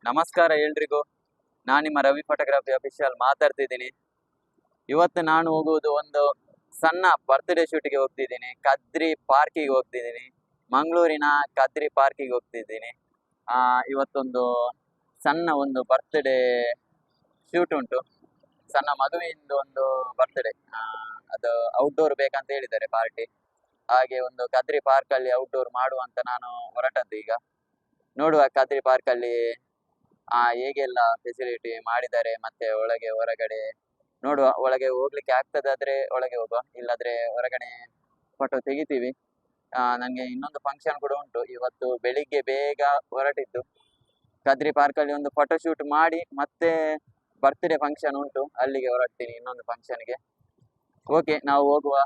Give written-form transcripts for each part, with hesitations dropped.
ನಮಸ್ಕಾರ ಎಲ್ರಿಗೂ. ನಾನು ನಿಮ್ಮ ರವಿ ಫೋಟೋಗ್ರಫಿ ಅಫಿಷಿಯಲ್ ಮಾತಾಡ್ತಿದ್ದೀನಿ. ಇವತ್ತು ನಾನು ಹೋಗುವುದು ಒಂದು ಸಣ್ಣ ಬರ್ತ್ಡೇ ಶೂಟಿಗೆ ಹೋಗ್ತಿದ್ದೀನಿ. ಕದ್ರಿ ಪಾರ್ಕಿಗೆ ಹೋಗ್ತಿದ್ದೀನಿ. ಮಂಗಳೂರಿನ ಕದ್ರಿ ಪಾರ್ಕಿಗೆ ಹೋಗ್ತಿದ್ದೀನಿ. ಇವತ್ತೊಂದು ಸಣ್ಣ ಒಂದು ಬರ್ತ್ಡೇ ಶೂಟ್ ಉಂಟು. ಸಣ್ಣ ಮಗುವಿಂದು ಒಂದು ಬರ್ತ್ಡೇ. ಅದು ಔಟ್ಡೋರ್ ಬೇಕಂತ ಹೇಳಿದ್ದಾರೆ ಪಾರ್ಟಿ. ಹಾಗೆ ಒಂದು ಕದ್ರಿ ಪಾರ್ಕಲ್ಲಿ ಔಟ್ಡೋರ್ ಮಾಡುವಂತ ನಾನು ಹೊರಟದ್ದು. ಈಗ ನೋಡುವ ಕದ್ರಿ ಪಾರ್ಕಲ್ಲಿ ಹೇಗೆಲ್ಲ ಫೆಸಿಲಿಟಿ ಮಾಡಿದ್ದಾರೆ, ಮತ್ತೆ ಒಳಗೆ ಹೊರಗಡೆ ನೋಡುವ. ಒಳಗೆ ಹೋಗ್ಲಿಕ್ಕೆ ಆಗ್ತದಾದ್ರೆ ಒಳಗೆ ಹೋಗುವ, ಇಲ್ಲಾದ್ರೆ ಹೊರಗಡೆ ಫೋಟೋ ತೆಗಿತೀವಿ. ನಂಗೆ ಇನ್ನೊಂದು ಫಂಕ್ಷನ್ ಕೂಡ ಉಂಟು. ಇವತ್ತು ಬೆಳಿಗ್ಗೆ ಬೇಗ ಹೊರಟಿದ್ದು. ಕದ್ರಿ ಪಾರ್ಕಲ್ಲಿ ಒಂದು ಫೋಟೋ ಶೂಟ್ ಮಾಡಿ ಮತ್ತೆ ಬರ್ತ್ಡೇ ಫಂಕ್ಷನ್ ಉಂಟು, ಅಲ್ಲಿಗೆ ಹೊರಡ್ತೀನಿ ಇನ್ನೊಂದು ಫಂಕ್ಷನ್ಗೆ. ಓಕೆ, ನಾವು ಹೋಗುವ.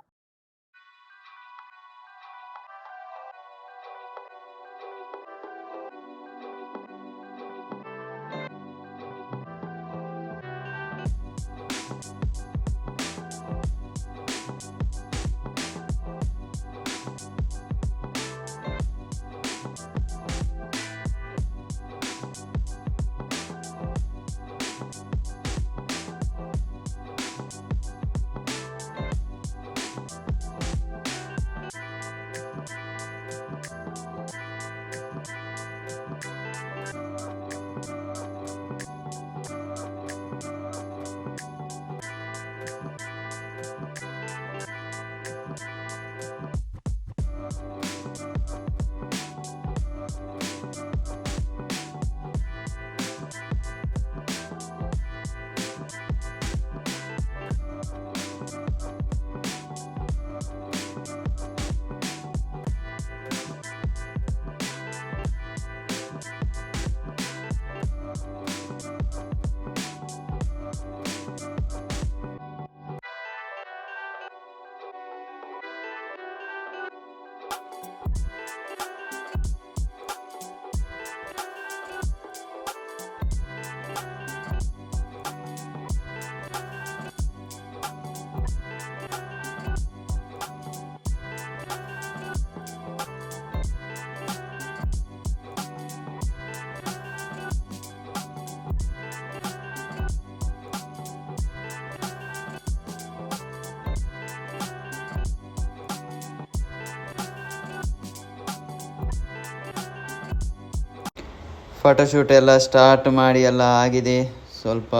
ಫೋಟೋಶೂಟ್ ಎಲ್ಲ ಸ್ಟಾರ್ಟ್ ಮಾಡಿ ಎಲ್ಲ ಆಗಿದೆ. ಸ್ವಲ್ಪ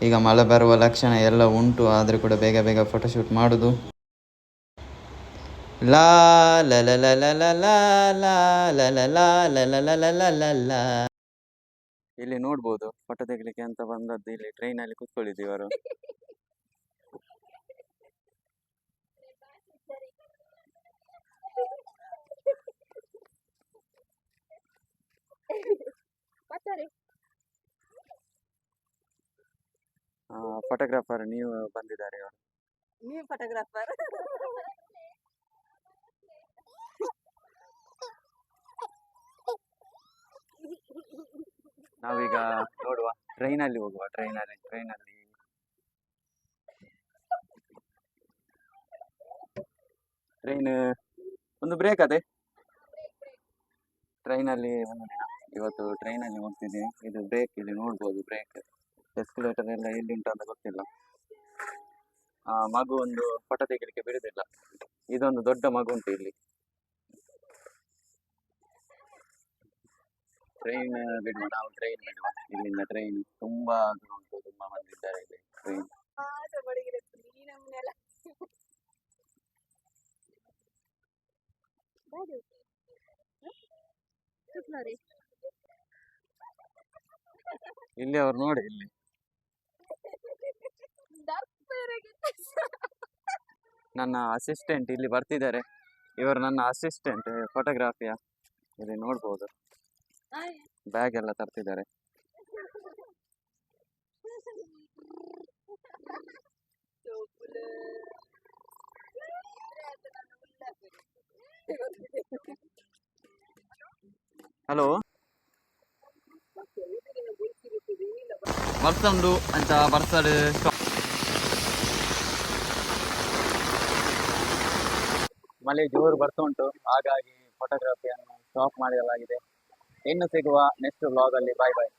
ಈಗ ಮಳೆ ಬರುವ ಲಕ್ಷಣ ಎಲ್ಲ ಉಂಟು, ಆದರೆ ಕೂಡ ಬೇಗ ಬೇಗ ಫೋಟೋಶೂಟ್ ಮಾಡೋದು. ಲಾ ಲ ಲ ಲ ಲ ಲ ಲಾ ಲಾ ಲ ಲ ಲಾ ಲ ಲ ಲ ಲ ಲ ಲ ಲಾ. ಇಲ್ಲಿ ನೋಡ್ಬೋದು, ಫೋಟೋ ತೆಗಿಲಿಕ್ಕೆ ಅಂತ ಬಂದದ್ದು. ಇಲ್ಲಿ ಟ್ರೈನಲ್ಲಿ ಕೂತ್ಕೊಳ್ಳಿದ್ದು ಇವರು. ಫೋಟೋಗ್ರಾಫರ್ ನೀವು ಬಂದಿದ್ದಾರೆ ಇವರು. ನೀವು ಫೋಟೋಗ್ರಾಫರ್. ನಾವೀಗ ನೋಡುವ, ಟ್ರೈನಲ್ಲಿ ಹೋಗುವ. ಟ್ರೈನಲ್ಲಿ ಟ್ರೈನ್ ಒಂದು ಬ್ರೇಕ್ ಅದೇ. ಟ್ರೈನಲ್ಲಿ ಒಂದು ದಿನ ಇವತ್ತು ಟ್ರೈನಲ್ಲಿ ಹೋಗ್ತಿದ್ದೀನಿ. ಇದು ಬ್ರೇಕ್, ಇಲ್ಲಿ ನೋಡ್ಬೋದು ಬ್ರೇಕ್. ಎಸ್ಕಲೇಟರ್ ಎಲ್ಲ ಎಲ್ಲಿ ಉಂಟು ಅಂತ ಗೊತ್ತಿಲ್ಲ. ಮಗು ಒಂದು ಫೋಟೋ ತೆಗಿಲಿಕ್ಕೆ ಬಿಡುದಿಲ್ಲ. ಇದೊಂದು ದೊಡ್ಡ ಮಗು ಉಂಟು ಇಲ್ಲಿ. ಟ್ರೈನ್ ಬಿಡುವ, ನಾವು ಟ್ರೈನ್ ಬಿಡುವ. ಇಲ್ಲಿಂದ ಟ್ರೈನ್ ತುಂಬಾ ದೂರ ಉಂಟು, ತುಂಬಾ ಮಂದಿ ಇದ್ದಾರೆ ಇಲ್ಲಿ. ಟ್ರೈನ್ ಇಲ್ಲಿ ಅವ್ರು ನೋಡಿ, ಇಲ್ಲಿ ನನ್ನ ಅಸಿಸ್ಟೆಂಟ್ ಇಲ್ಲಿ ಬರ್ತಿದ್ದಾರೆ. ಇವರು ನನ್ನ ಅಸಿಸ್ಟೆಂಟ್ ಫೋಟೋಗ್ರಾಫಿಯ. ಇಲ್ಲಿ ನೋಡ್ಬೋದು, ಬ್ಯಾಗ್ ಎಲ್ಲ ತರ್ತಿದ್ದಾರೆ. ಹಲೋ, ಬರ್ಸಂಡು ಅಂತ ಬರ್ಸಡ್ ಮಳೆ ಜೋರು ಬರ್ತಾ ಉಂಟು, ಹಾಗಾಗಿ ಫೋಟೋಗ್ರಫಿಯನ್ನು ಸ್ಟಾಪ್ ಮಾಡಲಾಗಿದೆ. ಇನ್ನು ಸಿಗುವ ನೆಕ್ಸ್ಟ್ ವ್ಲಾಗ್ ಅಲ್ಲಿ. ಬಾಯ್ ಬಾಯ್.